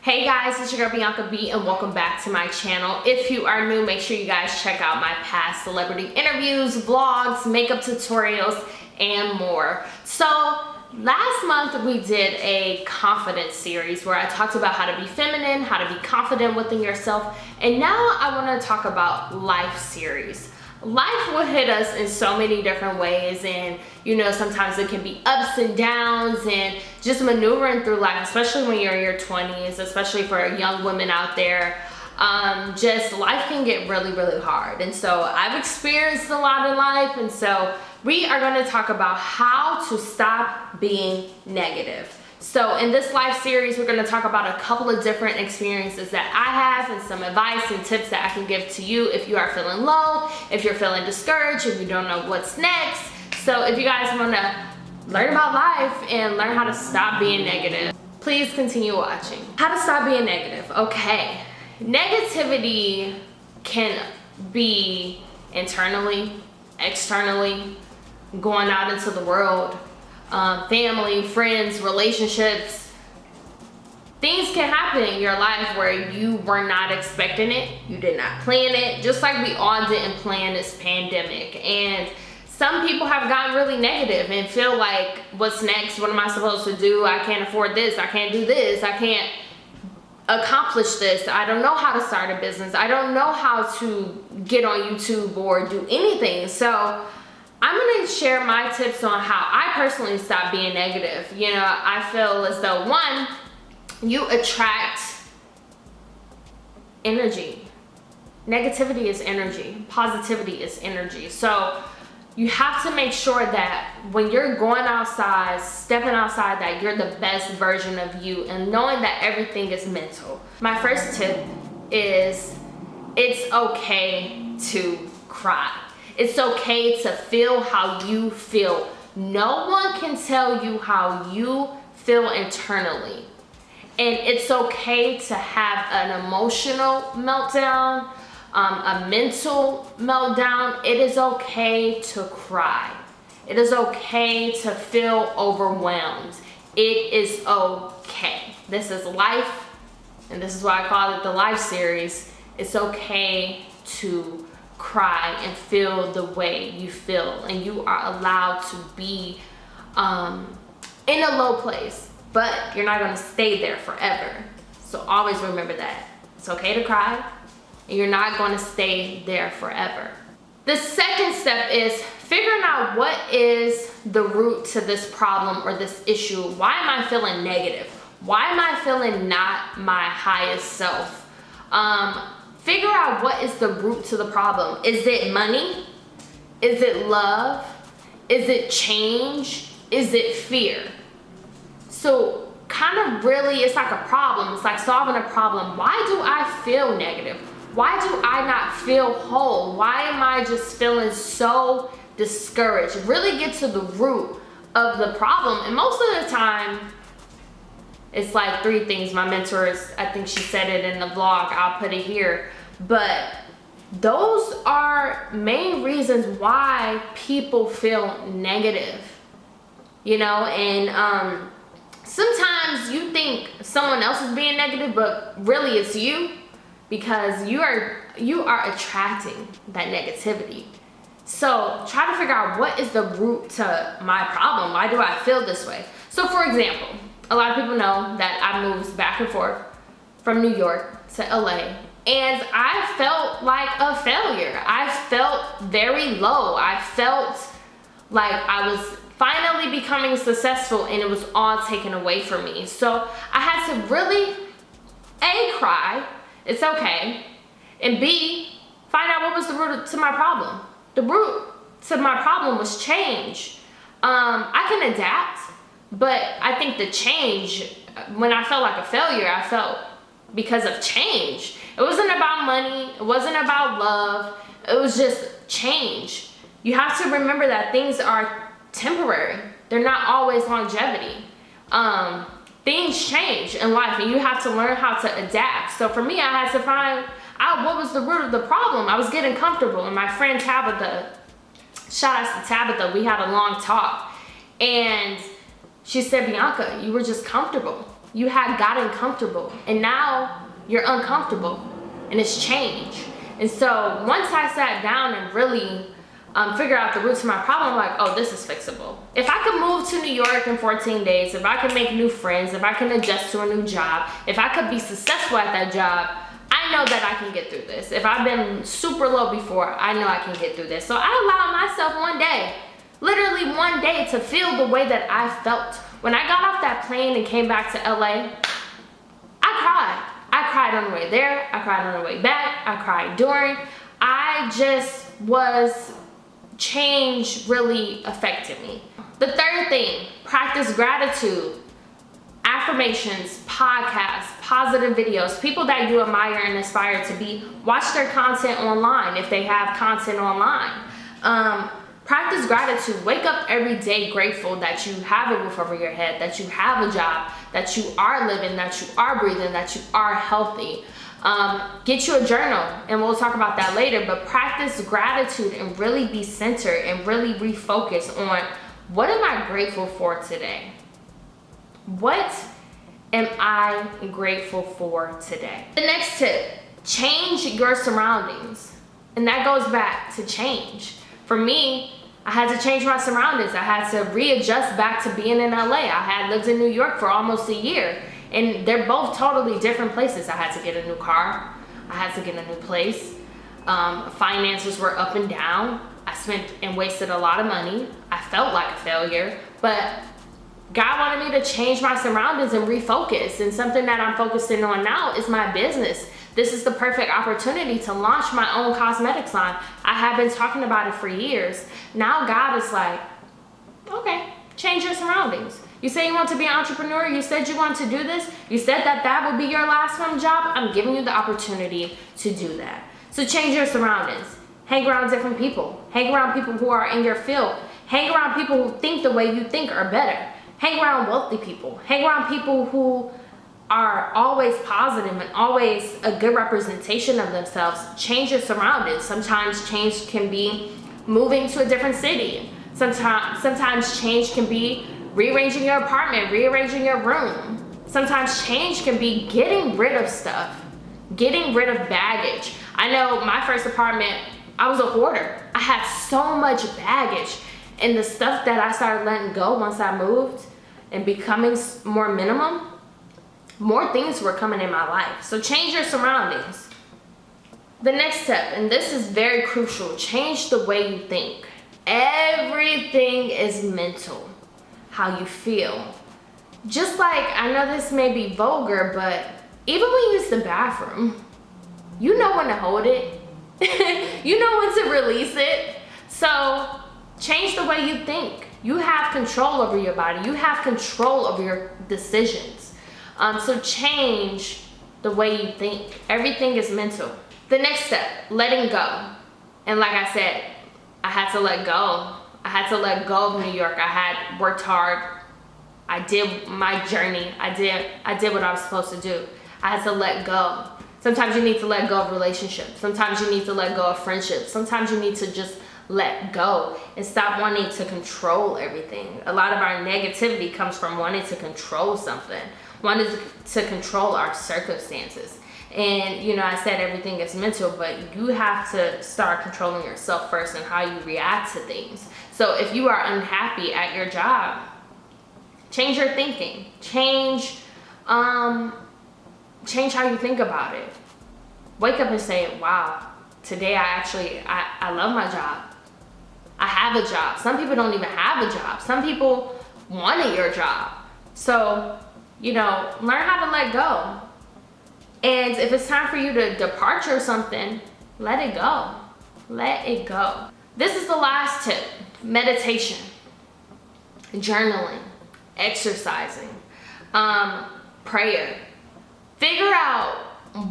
Hey guys, it's your girl Bianca B and welcome back to my channel. If you are new, make sure you guys check out my past celebrity interviews, vlogs, makeup tutorials, and more. So last month we did a confidence series where I talked about how to be feminine, how to be confident within yourself, and now I want to talk about life series. Life will hit us in so many different ways, and you know, sometimes it can be ups and downs and just maneuvering through life, especially when you're in your 20s, especially for young women out there. Just life can get really hard, and so I've experienced a lot in life, and so we are going to talk about how to stop being negative. So in this life series, we're going to talk about a couple of different experiences that I have and some advice and tips that I can give to you if you are feeling low, if you're feeling discouraged, if you don't know what's next. So if you guys want to learn about life and learn how to stop being negative, please continue watching. How to stop being negative. Okay. Negativity can be internally, externally, going out into the world. Family, friends, relationships. Things can happen in your life where you were not expecting it, you did not plan it, just like we all didn't plan this pandemic. And some people have gotten really negative and feel like, what's next? What am I supposed to do? I can't afford this, I can't do this, I can't accomplish this, I don't know how to start a business, I don't know how to get on YouTube or do anything. So I'm going to share my tips on how I personally stop being negative. You know, I feel as though, one, you attract energy. Negativity is energy. Positivity is energy. So you have to make sure that when you're going outside, stepping outside, that you're the best version of you and knowing that everything is mental. My first tip is it's okay to cry. It's okay to feel how you feel. No one can tell you how you feel internally. And it's okay to have an emotional meltdown, a mental meltdown. It is okay to cry. It is okay to feel overwhelmed. It is okay. This is life, and this is why I call it the life series. It's okay to cry and feel the way you feel, and you are allowed to be in a low place, but you're not going to stay there forever. So always remember that it's okay to cry and you're not going to stay there forever. The second step is figuring out what is the root to this problem or this issue. Why am I feeling negative? Why am I feeling not my highest self? Figure out what is the root to the problem. Is it money? Is it love? Is it change? Is it fear? So kind of really, it's like a problem. It's like solving a problem. Why do I feel negative? Why do I not feel whole? Why am I just feeling so discouraged? Really get to the root of the problem. And most of the time, it's like three things. My mentors, I think she said it in the vlog, I'll put it here. But those are main reasons why people feel negative. You know, and sometimes you think someone else is being negative, but really it's you, because you are attracting that negativity. So try to figure out what is the root to my problem. Why do I feel this way? So for example, a lot of people know that I moved back and forth from New York to LA, and I felt like a failure. I felt very low. I felt like I was finally becoming successful and it was all taken away from me. So I had to really, A, cry, it's okay, and B, find out what was the root to my problem. The root to my problem was change. I can adapt. But I think the change, when I felt like a failure, I felt because of change. It wasn't about money. It wasn't about love. It was just change. You have to remember that things are temporary. They're not always longevity. Things change in life, and you have to learn how to adapt. So for me, I had to find out what was the root of the problem. I was getting comfortable, and my friend Tabitha, shout out to Tabitha, we had a long talk, and she said, Bianca, you were just comfortable. You had gotten comfortable, and now you're uncomfortable, and it's change. And so once I sat down and really figure out the roots of my problem, I'm like, oh, this is fixable. If I could move to New York in 14 days, if I could make new friends, if I can adjust to a new job, if I could be successful at that job, I know that I can get through this. If I've been super low before, I know I can get through this. So I allowed myself one day, literally one day, to feel the way that I felt. When I got off that plane and came back to LA, I cried. I cried on the way there, I cried on the way back, I cried during. I just was, change really affected me. The third thing, practice gratitude. Affirmations, podcasts, positive videos, people that you admire and aspire to be. Watch their content online if they have content online. Practice gratitude. Wake up every day grateful that you have a roof over your head, that you have a job, that you are living, that you are breathing, that you are healthy. Get you a journal, and we'll talk about that later, but practice gratitude and really be centered and really refocus on, what am I grateful for today? What am I grateful for today? The next tip, change your surroundings. And that goes back to change. For me, I had to change my surroundings. I had to readjust back to being in LA. I had lived in New York for almost a year, and they're both totally different places. I had to get a new car. I had to get a new place. Finances were up and down. I spent and wasted a lot of money. I felt like a failure, but God wanted me to change my surroundings and refocus. And something that I'm focusing on now is my business. This is the perfect opportunity to launch my own cosmetics line. I have been talking about it for years. Now God is like, okay, change your surroundings. You say you want to be an entrepreneur. You said you want to do this. You said that that would be your last home job. I'm giving you the opportunity to do that. So change your surroundings. Hang around different people. Hang around people who are in your field. Hang around people who think the way you think or better. Hang around wealthy people. Hang around people who are always positive and always a good representation of themselves. Change your surroundings. Sometimes change can be moving to a different city. Sometimes change can be rearranging your apartment, rearranging your room. Sometimes change can be getting rid of stuff, getting rid of baggage. I know my first apartment, I was a hoarder. I had so much baggage, and the stuff that I started letting go once I moved and becoming more minimum, more things were coming in my life. So change your surroundings. The next step, and this is very crucial, change the way you think. Everything is mental, how you feel. Just like, I know this may be vulgar, but even when you use the bathroom, you know when to hold it. You know when to release it. So change the way you think. You have control over your body. You have control over your decisions. So change the way you think. Everything is mental. The next step, letting go. And like I said, I had to let go. I had to let go of New York. I had worked hard. I did my journey. I did what I was supposed to do. I had to let go. Sometimes you need to let go of relationships. Sometimes you need to let go of friendships. Sometimes you need to just let go and stop wanting to control everything. A lot of our negativity comes from wanting to control something, wanting to control our circumstances. And you know, I said everything is mental, but you have to start controlling yourself first and how you react to things. So if you are unhappy at your job, change your thinking. Change how you think about it. Wake up and say, wow, today I love my job. I have a job. Some people don't even have a job. Some people wanted your job. So, you know, learn how to let go. And if it's time for you to depart or something, let it go. Let it go. This is the last tip. Meditation, journaling, exercising, prayer. Figure out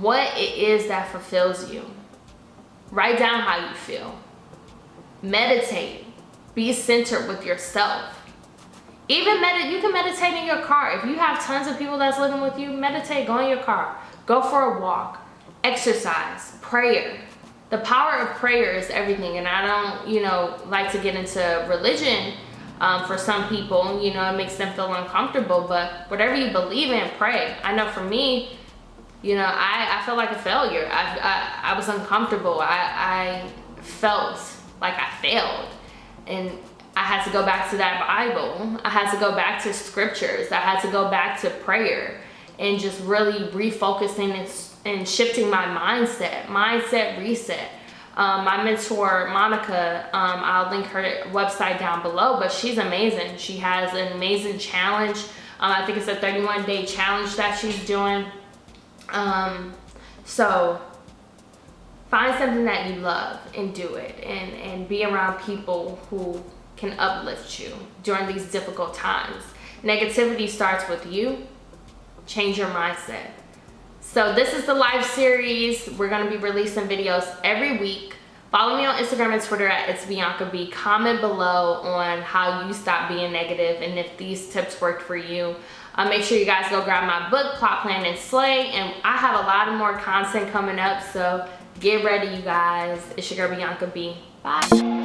what it is that fulfills you. Write down how you feel. Meditate. Be centered with yourself. Even you can meditate in your car. If you have tons of people that's living with you, meditate, go in your car. Go for a walk. Exercise. Prayer. The power of prayer is everything. And I don't, like to get into religion For some people, you know, it makes them feel uncomfortable, but whatever you believe in, pray. I know for me, you know, I felt like a failure. I was uncomfortable. I felt like I failed. And I had to go back to that Bible. I had to go back to scriptures. I had to go back to prayer and just really refocusing and shifting my mindset reset. My mentor, Monica, I'll link her website down below, but she's amazing. She has an amazing challenge. I think it's a 31-day challenge that she's doing. So find something that you love and do it, and be around people who can uplift you during these difficult times. Negativity starts with you. Change your mindset. So this is the live series. We're going to be releasing videos every week. Follow me on Instagram and Twitter at It's Bianca B. Comment below on how you stop being negative and if these tips worked for you. Make sure you guys go grab my book, Plot, Plan, and Slay. And I have a lot of more content coming up, so get ready, you guys. It's your girl, Bianca B. Bye.